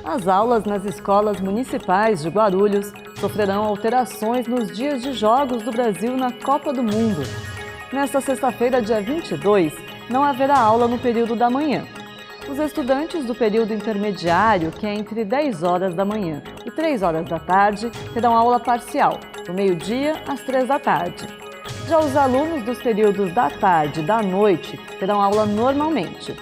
As aulas nas escolas municipais de Guarulhos sofrerão alterações nos dias de jogos do Brasil na Copa do Mundo. Nesta sexta-feira, dia 22, não haverá aula no período da manhã. Os estudantes do período intermediário, que é entre 10 horas da manhã e 3 horas da tarde, terão aula parcial, do meio-dia às 3 da tarde. Já os alunos dos períodos da tarde e da noite terão aula normalmente.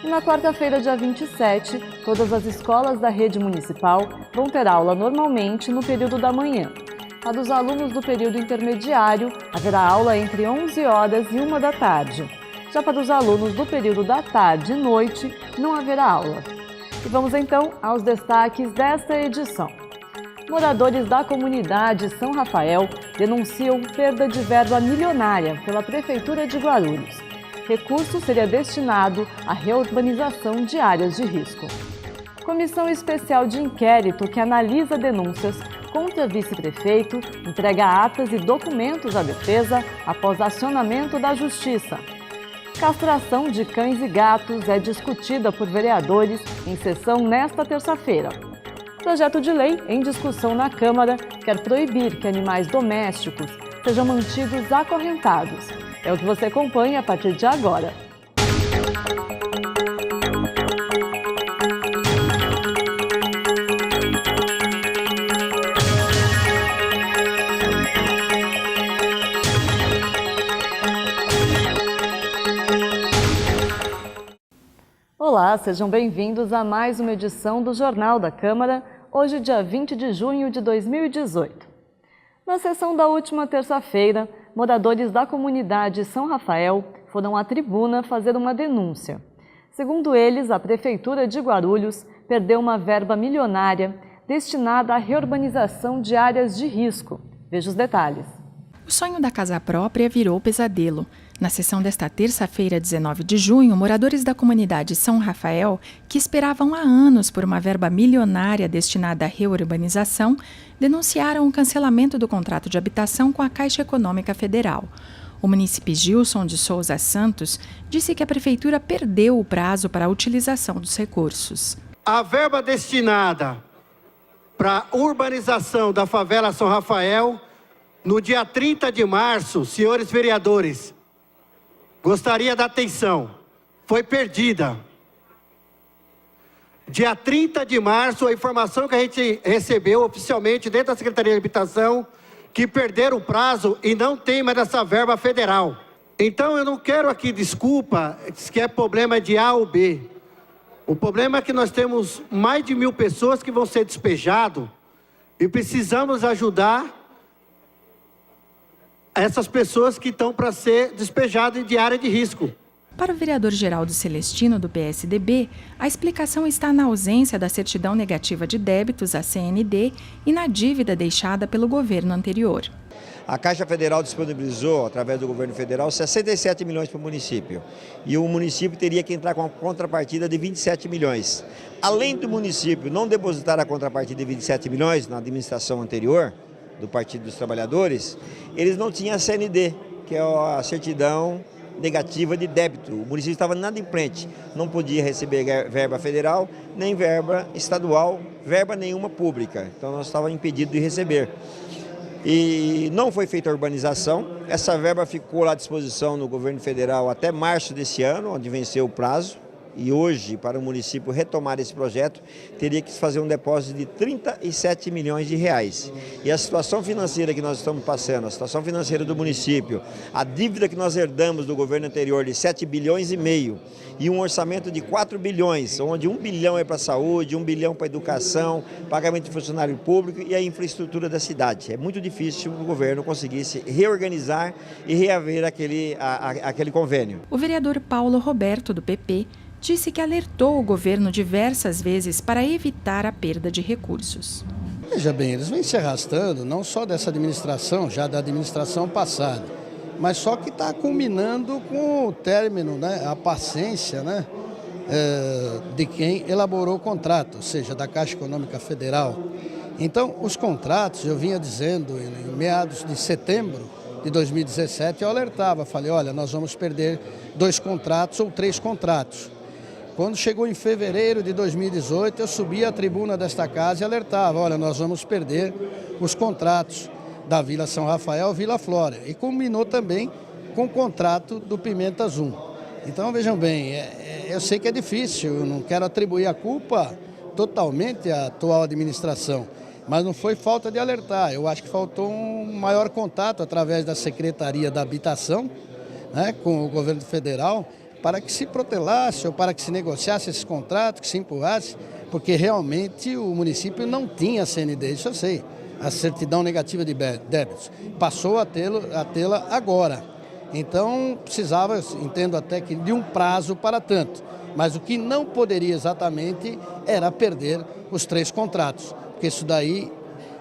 E na quarta-feira, dia 27, todas as escolas da rede municipal vão ter aula normalmente no período da manhã. A dos alunos do período intermediário haverá aula entre 11 horas e 1 da tarde. Já para os alunos do período da tarde e noite, não haverá aula. E vamos então aos destaques desta edição. Moradores da comunidade São Rafael denunciam perda de verba milionária pela Prefeitura de Guarulhos. Recurso seria destinado à reurbanização de áreas de risco. Comissão especial de inquérito que analisa denúncias contra vice-prefeito entrega atas e documentos à defesa após acionamento da Justiça. Castração de cães e gatos é discutida por vereadores em sessão nesta terça-feira. Projeto de lei em discussão na Câmara quer proibir que animais domésticos sejam mantidos acorrentados. É o que você acompanha a partir de agora. Olá, sejam bem-vindos a mais uma edição do Jornal da Câmara, hoje dia 20 de junho de 2018. Na sessão da última terça-feira, moradores da comunidade São Rafael foram à tribuna fazer uma denúncia. Segundo eles, a Prefeitura de Guarulhos perdeu uma verba milionária destinada à reurbanização de áreas de risco. Veja os detalhes. O sonho da casa própria virou pesadelo. Na sessão desta terça-feira, 19 de junho, moradores da comunidade São Rafael, que esperavam há anos por uma verba milionária destinada à reurbanização, denunciaram o cancelamento do contrato de habitação com a Caixa Econômica Federal. O munícipe Gilson de Souza Santos disse que a prefeitura perdeu o prazo para a utilização dos recursos. A verba destinada para a urbanização da favela São Rafael, no dia 30 de março, senhores vereadores, gostaria da atenção, foi perdida. Dia 30 de março, a informação que a gente recebeu oficialmente dentro da Secretaria de Habitação, que perderam o prazo e não tem mais essa verba federal. Então eu não quero aqui desculpa, que é problema de A ou B. O problema é que nós temos mais de 1.000 pessoas que vão ser despejadas e precisamos ajudar essas pessoas que estão para ser despejadas de área de risco. Para o vereador Geraldo Celestino, do PSDB, a explicação está na ausência da certidão negativa de débitos, a CND, e na dívida deixada pelo governo anterior. A Caixa Federal disponibilizou, através do governo federal, 67 milhões para o município. E o município teria que entrar com a contrapartida de 27 milhões. Além do município não depositar a contrapartida de 27 milhões na administração anterior, do Partido dos Trabalhadores, eles não tinham a CND, que é a certidão negativa de débito. O município estava inadimplente, não podia receber verba federal, nem verba estadual, verba nenhuma pública. Então nós estávamos impedidos de receber. E não foi feita a urbanização, essa verba ficou à disposição no governo federal até março desse ano, onde venceu o prazo. E hoje, para o município retomar esse projeto, teria que fazer um depósito de 37 milhões de reais. E a situação financeira que nós estamos passando, a situação financeira do município, a dívida que nós herdamos do governo anterior de 7 bilhões e meio e um orçamento de 4 bilhões, onde 1 bilhão é para a saúde, 1 bilhão para a educação, pagamento de funcionário público e a infraestrutura da cidade. É muito difícil o governo conseguir se reorganizar e reaver aquele convênio. O vereador Paulo Roberto, do PP, disse que alertou o governo diversas vezes para evitar a perda de recursos. Veja bem, eles vêm se arrastando, não só dessa administração, já da administração passada, mas só que está culminando com o término, né, a paciência, né, de quem elaborou o contrato, ou seja, da Caixa Econômica Federal. Então, os contratos, eu vinha dizendo, em meados de setembro de 2017, eu alertava, falei, olha, nós vamos perder 2 contratos ou 3 contratos. Quando chegou em fevereiro de 2018, eu subi à tribuna desta casa e alertava, olha, nós vamos perder os contratos da Vila São Rafael, Vila Flora. E combinou também com o contrato do Pimentas 1. Então, vejam bem, eu sei que é difícil, eu não quero atribuir a culpa totalmente à atual administração, mas não foi falta de alertar. Eu acho que faltou um maior contato através da Secretaria da Habitação, né, com o governo federal, para que se protelasse ou para que se negociasse esses contratos, que se empurrasse, porque realmente o município não tinha CND, isso eu sei, a certidão negativa de débitos. Passou a tê-la agora. Então precisava, entendo até que de um prazo para tanto, mas o que não poderia exatamente era perder os 3 contratos, porque isso daí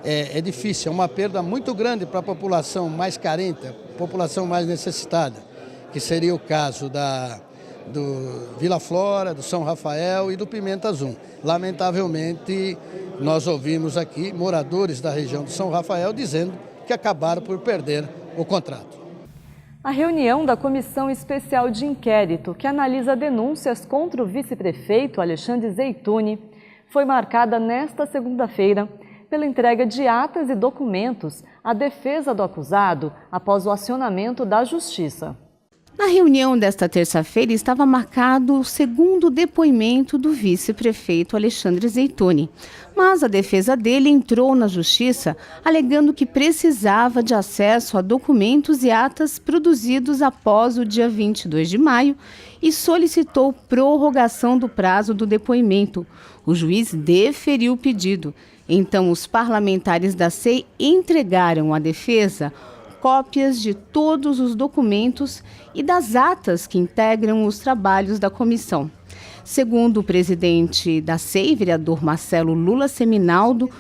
é difícil, é uma perda muito grande para a população mais carente, a população mais necessitada, que seria o caso do Vila Flora, do São Rafael e do Pimentas 1. Lamentavelmente, nós ouvimos aqui moradores da região do São Rafael dizendo que acabaram por perder o contrato. A reunião da Comissão Especial de Inquérito, que analisa denúncias contra o vice-prefeito Alexandre Zeituni, foi marcada nesta segunda-feira pela entrega de atas e documentos à defesa do acusado após o acionamento da Justiça. Na reunião desta terça-feira estava marcado o segundo depoimento do vice-prefeito Alexandre Zeituni, mas a defesa dele entrou na Justiça alegando que precisava de acesso a documentos e atas produzidos após o dia 22 de maio e solicitou prorrogação do prazo do depoimento. O juiz deferiu o pedido. Então, os parlamentares da SEI entregaram à defesa cópias de todos os documentos e das atas que integram os trabalhos da comissão. Segundo o presidente da SEI, vereador Marcelo Lula Seminaldo,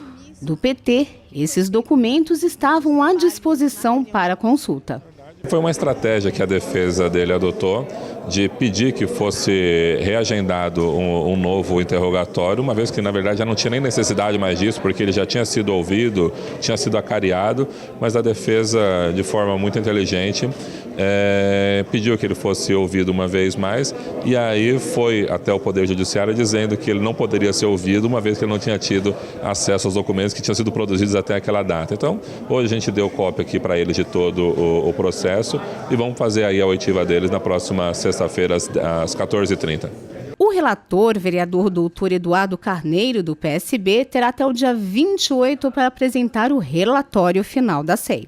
do PT, esses documentos estavam à disposição para consulta. Foi uma estratégia que a defesa dele adotou de pedir que fosse reagendado um novo interrogatório, uma vez que, na verdade, já não tinha nem necessidade mais disso, porque ele já tinha sido ouvido, tinha sido acariado, mas a defesa, de forma muito inteligente, pediu que ele fosse ouvido uma vez mais, e aí foi até o Poder Judiciário dizendo que ele não poderia ser ouvido, uma vez que ele não tinha tido acesso aos documentos que tinham sido produzidos até aquela data. Então, hoje a gente deu cópia aqui para eles de todo o processo e vamos fazer aí a oitiva deles na próxima sexta-feira às 14h30. O relator, vereador doutor Eduardo Carneiro, do PSB, terá até o dia 28 para apresentar o relatório final da SEI.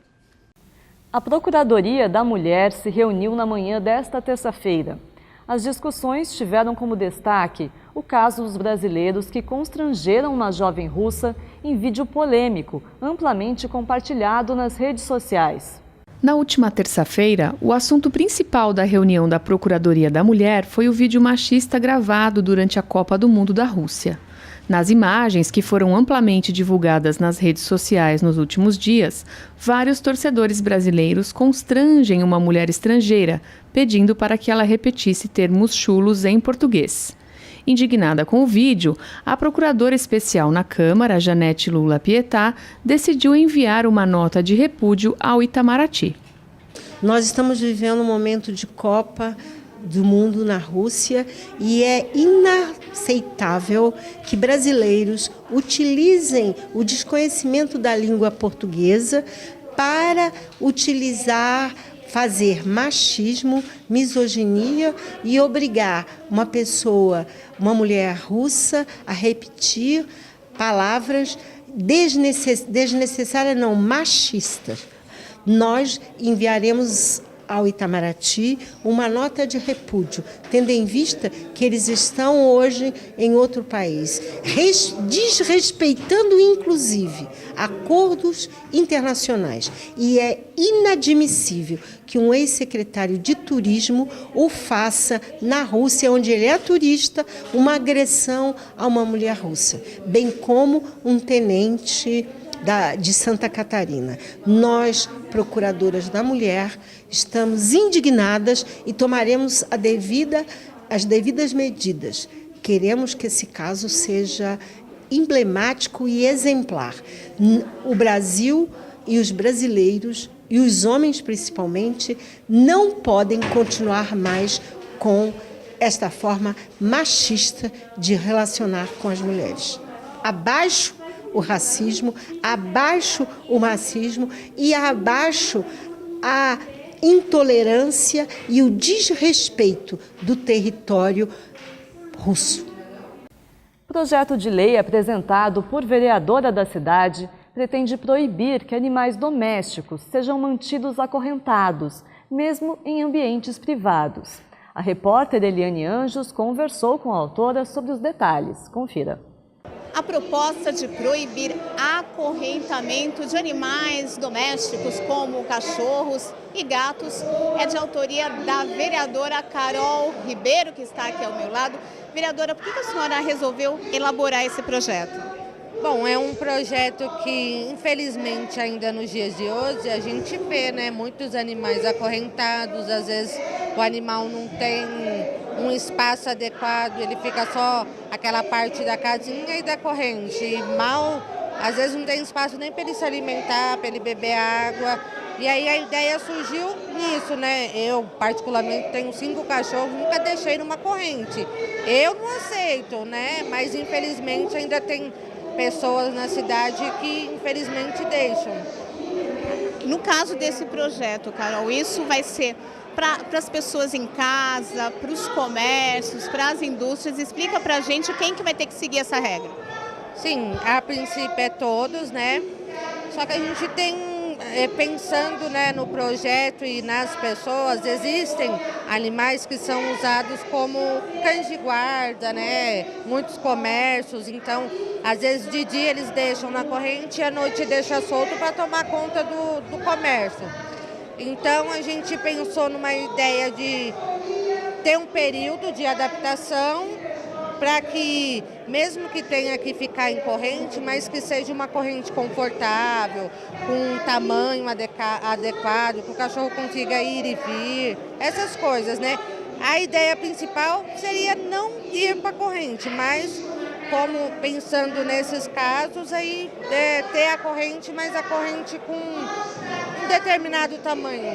A Procuradoria da Mulher se reuniu na manhã desta terça-feira. As discussões tiveram como destaque o caso dos brasileiros que constrangeram uma jovem russa em vídeo polêmico, amplamente compartilhado nas redes sociais. Na última terça-feira, o assunto principal da reunião da Procuradoria da Mulher foi o vídeo machista gravado durante a Copa do Mundo da Rússia. Nas imagens, que foram amplamente divulgadas nas redes sociais nos últimos dias, vários torcedores brasileiros constrangem uma mulher estrangeira, pedindo para que ela repetisse termos chulos em português. Indignada com o vídeo, a procuradora especial na Câmara, Janete Lula Pietá, decidiu enviar uma nota de repúdio ao Itamaraty. Nós estamos vivendo um momento de Copa do Mundo na Rússia e é inaceitável que brasileiros utilizem o desconhecimento da língua portuguesa para fazer machismo, misoginia e obrigar uma mulher russa, a repetir palavras desnecessárias, não, machistas. Nós enviaremos ao Itamaraty uma nota de repúdio, tendo em vista que eles estão hoje em outro país, desrespeitando inclusive acordos internacionais. E é inadmissível que um ex-secretário de turismo o faça na Rússia, onde ele é turista, uma agressão a uma mulher russa, bem como um tenente de Santa Catarina. Nós, procuradoras da mulher, estamos indignadas e tomaremos as devidas medidas. Queremos que esse caso seja emblemático e exemplar. O Brasil e os brasileiros, e os homens principalmente, não podem continuar mais com esta forma machista de relacionar com as mulheres. Abaixo o racismo, abaixo o machismo e abaixo a intolerância e o desrespeito do território russo. O projeto de lei apresentado por vereadora da cidade pretende proibir que animais domésticos sejam mantidos acorrentados, mesmo em ambientes privados. A repórter Eliane Anjos conversou com a autora sobre os detalhes. Confira. A proposta de proibir acorrentamento de animais domésticos, como cachorros e gatos, é de autoria da vereadora Carol Ribeiro, que está aqui ao meu lado. Vereadora, por que a senhora resolveu elaborar esse projeto? Bom, é um projeto que, infelizmente, ainda nos dias de hoje, a gente vê, né, muitos animais acorrentados, às vezes o animal não tem um espaço adequado, ele fica só aquela parte da casinha e da corrente. E mal, às vezes não tem espaço nem para ele se alimentar, para ele beber água. E aí a ideia surgiu nisso, né? Eu, particularmente, tenho 5 cachorros, nunca deixei numa corrente. Eu não aceito, né? Mas, infelizmente, ainda tem pessoas na cidade que, infelizmente, deixam. No caso desse projeto, Carol, isso vai ser para as pessoas em casa, para os comércios, para as indústrias. Explica para a gente quem que vai ter que seguir essa regra. Sim, a princípio é todos, né? Só que a gente tem, pensando, né, no projeto e nas pessoas, existem animais que são usados como cães de guarda, né? Muitos comércios, então, às vezes de dia eles deixam na corrente e à noite deixam solto para tomar conta do comércio. Então, a gente pensou numa ideia de ter um período de adaptação para que, mesmo que tenha que ficar em corrente, mas que seja uma corrente confortável, com um tamanho adequado, que o cachorro consiga ir e vir, essas coisas, né? A ideia principal seria não ir para a corrente, mas como pensando nesses casos, aí ter a corrente, mas a corrente com um determinado tamanho.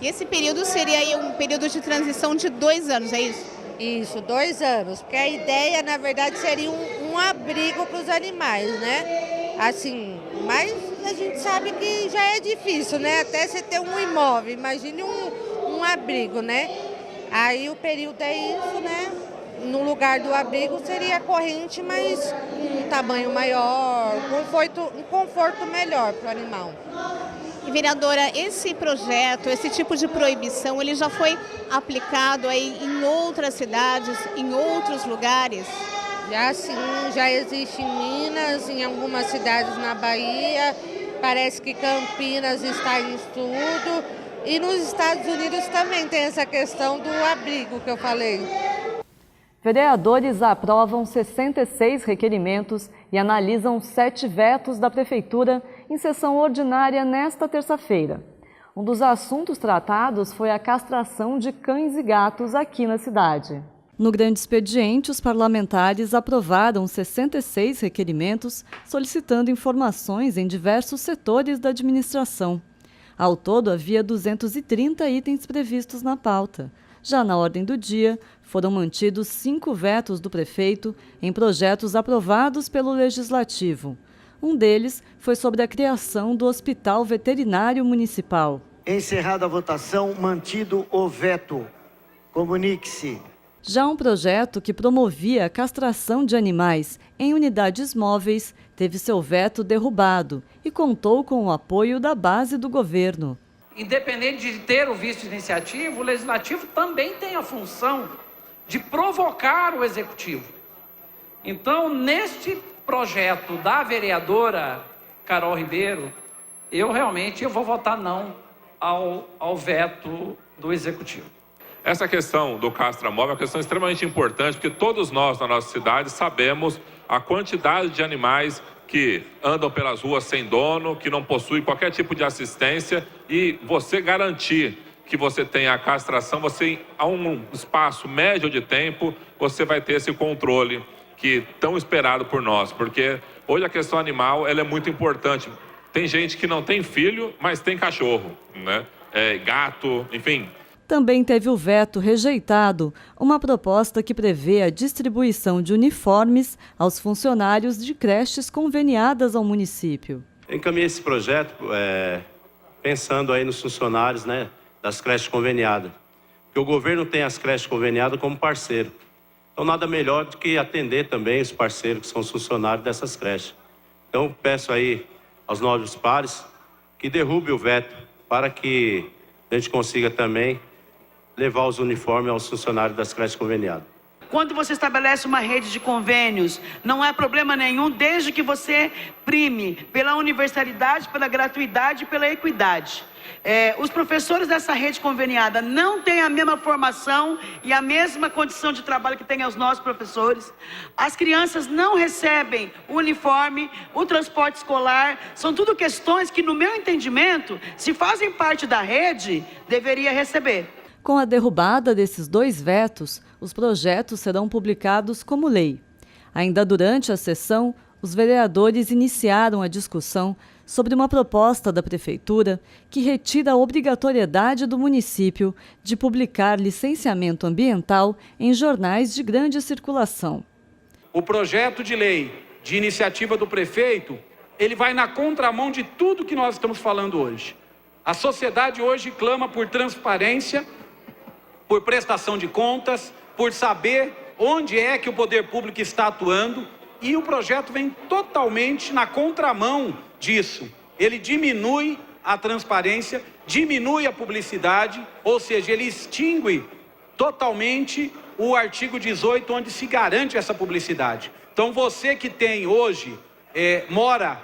E esse período seria aí um período de transição de 2 anos, é isso? Isso, 2 anos, porque a ideia, na verdade, seria um abrigo para os animais, né? Assim, mas a gente sabe que já é difícil, né? Até você ter um imóvel, imagine um abrigo, né? Aí o período é isso, né? No lugar do abrigo seria a corrente, mas um tamanho maior, um conforto melhor para o animal. E, vereadora, esse projeto, esse tipo de proibição, ele já foi aplicado aí em outras cidades, em outros lugares? Já sim, já existe em Minas, em algumas cidades na Bahia, parece que Campinas está em estudo e nos Estados Unidos também tem essa questão do abrigo que eu falei. Vereadores aprovam 66 requerimentos e analisam 7 vetos da Prefeitura em sessão ordinária nesta terça-feira. Um dos assuntos tratados foi a castração de cães e gatos aqui na cidade. No grande expediente, os parlamentares aprovaram 66 requerimentos solicitando informações em diversos setores da administração. Ao todo, havia 230 itens previstos na pauta. Já na ordem do dia, foram mantidos 5 vetos do prefeito em projetos aprovados pelo Legislativo. Um deles foi sobre a criação do Hospital Veterinário Municipal. Encerrada a votação, mantido o veto. Comunique-se. Já um projeto que promovia a castração de animais em unidades móveis teve seu veto derrubado e contou com o apoio da base do governo. Independente de ter o visto de iniciativa, o Legislativo também tem a função de provocar o Executivo. Então, neste projeto da vereadora Carol Ribeiro, eu vou votar não ao veto do Executivo. Essa questão do castramóvel é uma questão extremamente importante, porque todos nós na nossa cidade sabemos a quantidade de animais que andam pelas ruas sem dono, que não possuem qualquer tipo de assistência, e você garantir que você tenha a castração, você, a um espaço médio de tempo, você vai ter esse controle que tão esperado por nós, porque hoje a questão animal ela é muito importante. Tem gente que não tem filho, mas tem cachorro, né? Gato, enfim. Também teve o veto rejeitado, uma proposta que prevê a distribuição de uniformes aos funcionários de creches conveniadas ao município. Eu encaminhei esse projeto pensando aí nos funcionários, né, das creches conveniadas. Porque o governo tem as creches conveniadas como parceiro. Então nada melhor do que atender também os parceiros que são os funcionários dessas creches. Então peço aí aos nobres pares que derrube o veto para que a gente consiga também levar os uniformes aos funcionários das creches conveniadas. Quando você estabelece uma rede de convênios, não há problema nenhum, desde que você prime pela universalidade, pela gratuidade e pela equidade. Os professores dessa rede conveniada não têm a mesma formação e a mesma condição de trabalho que têm os nossos professores. As crianças não recebem o uniforme, o transporte escolar. São tudo questões que, no meu entendimento, se fazem parte da rede, deveria receber. Com a derrubada desses 2 vetos, os projetos serão publicados como lei. Ainda durante a sessão, os vereadores iniciaram a discussão sobre uma proposta da Prefeitura que retira a obrigatoriedade do município de publicar licenciamento ambiental em jornais de grande circulação. O projeto de lei de iniciativa do prefeito, ele vai na contramão de tudo que nós estamos falando hoje. A sociedade hoje clama por transparência, por prestação de contas, por saber onde é que o poder público está atuando, e o projeto vem totalmente na contramão disso. Ele diminui a transparência, diminui a publicidade, ou seja, ele extingue totalmente o artigo 18, onde se garante essa publicidade. Então você que tem hoje, mora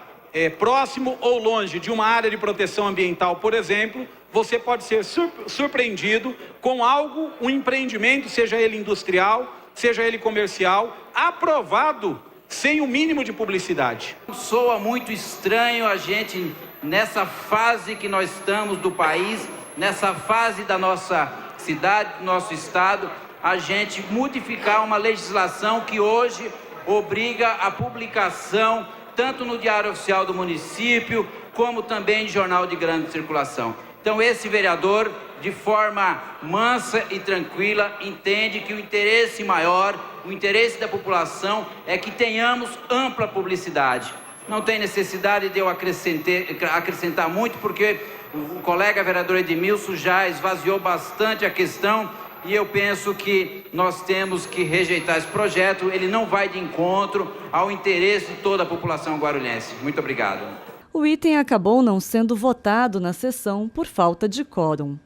próximo ou longe de uma área de proteção ambiental, por exemplo, você pode ser surpreendido com algo, um empreendimento, seja ele industrial, seja ele comercial, aprovado sem o mínimo de publicidade. Soa muito estranho a gente, nessa fase que nós estamos do país, nessa fase da nossa cidade, do nosso estado, a gente modificar uma legislação que hoje obriga a publicação tanto no Diário Oficial do município, como também em jornal de grande circulação. Então esse vereador, de forma mansa e tranquila, entende que o interesse maior, o interesse da população é que tenhamos ampla publicidade. Não tem necessidade de eu acrescentar muito, porque o colega vereador Edmilson já esvaziou bastante a questão, e eu penso que nós temos que rejeitar esse projeto. Ele não vai de encontro ao interesse de toda a população guarulhense. Muito obrigado. O item acabou não sendo votado na sessão por falta de quórum.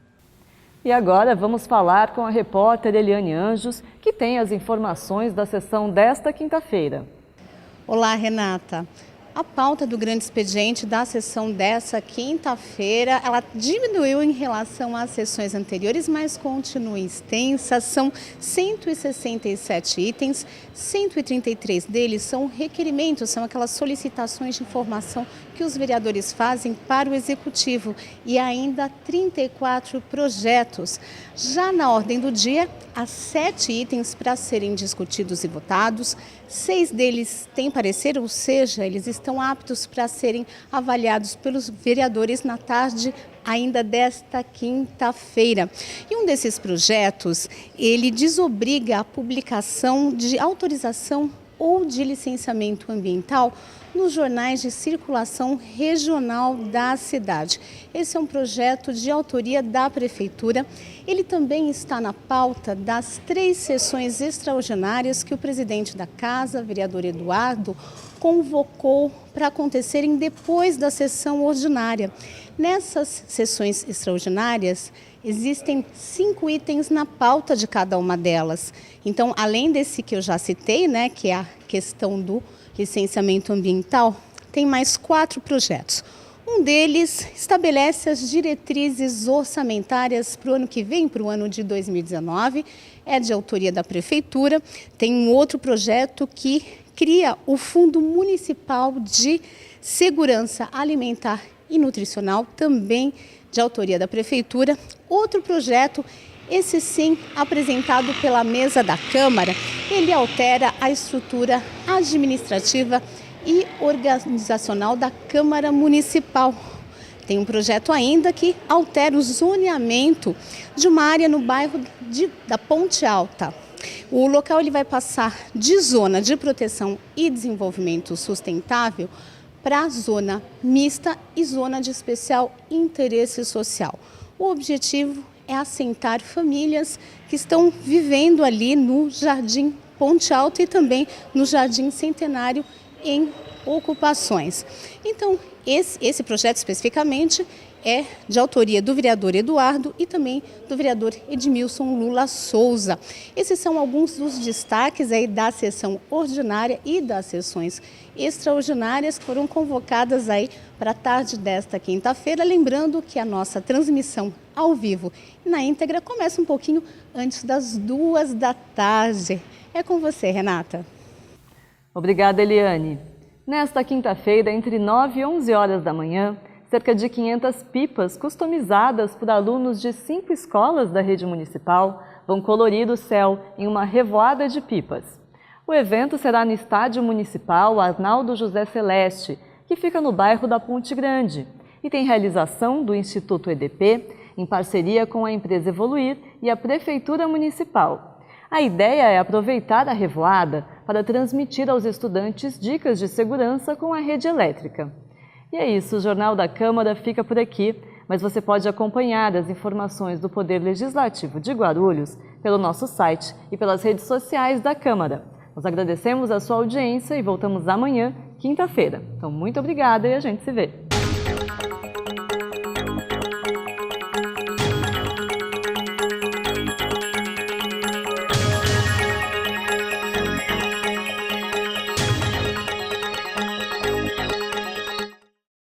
E agora vamos falar com a repórter Eliane Anjos, que tem as informações da sessão desta quinta-feira. Olá, Renata. A pauta do grande expediente da sessão dessa quinta-feira, ela diminuiu em relação às sessões anteriores, mas continua extensa. São 167 itens, 133 deles são requerimentos, são aquelas solicitações de informação que os vereadores fazem para o Executivo, e ainda 34 projetos. Já na ordem do dia, há 7 itens para serem discutidos e votados. 6 deles têm parecer, ou seja, eles estão aptos para serem avaliados pelos vereadores na tarde ainda desta quinta-feira. E um desses projetos, ele desobriga a publicação de autorização ou de licenciamento ambiental nos jornais de circulação regional da cidade. Esse é um projeto de autoria da Prefeitura. Ele também está na pauta das 3 sessões extraordinárias que o presidente da Casa, vereador Eduardo, convocou para acontecerem depois da sessão ordinária. Nessas sessões extraordinárias, existem 5 itens na pauta de cada uma delas. Então, além desse que eu já citei, né, que é a questão do licenciamento ambiental, tem mais 4 projetos. Um deles estabelece as diretrizes orçamentárias para o ano que vem, para o ano de 2019, é de autoria da Prefeitura. Tem um outro projeto que cria o Fundo Municipal de Segurança Alimentar e Nutricional, também de autoria da Prefeitura. Outro projeto, esse sim, apresentado pela mesa da Câmara, ele altera a estrutura administrativa e organizacional da Câmara Municipal. Tem um projeto ainda que altera o zoneamento de uma área no bairro da Ponte Alta. O local ele vai passar de zona de proteção e desenvolvimento sustentável para a zona mista e zona de especial interesse social. O objetivo é assentar famílias que estão vivendo ali no Jardim Ponte Alta e também no Jardim Centenário em ocupações. Então, esse projeto especificamente é de autoria do vereador Eduardo e também do vereador Edmilson Lula Souza. Esses são alguns dos destaques aí da sessão ordinária e das sessões extraordinárias que foram convocadas aí para a tarde desta quinta-feira. Lembrando que a nossa transmissão ao vivo e na íntegra começa um pouquinho antes das 2 da tarde. É com você, Renata. Obrigada, Eliane. Nesta quinta-feira, entre 9 e 11 horas da manhã, cerca de 500 pipas customizadas por alunos de 5 escolas da rede municipal vão colorir o céu em uma revoada de pipas. O evento será no Estádio Municipal Arnaldo José Celeste, que fica no bairro da Ponte Grande, e tem realização do Instituto EDP, em parceria com a empresa Evoluir e a Prefeitura Municipal. A ideia é aproveitar a revoada para transmitir aos estudantes dicas de segurança com a rede elétrica. E é isso, o Jornal da Câmara fica por aqui, mas você pode acompanhar as informações do Poder Legislativo de Guarulhos pelo nosso site e pelas redes sociais da Câmara. Nós agradecemos a sua audiência e voltamos amanhã, quinta-feira. Então, muito obrigada e a gente se vê.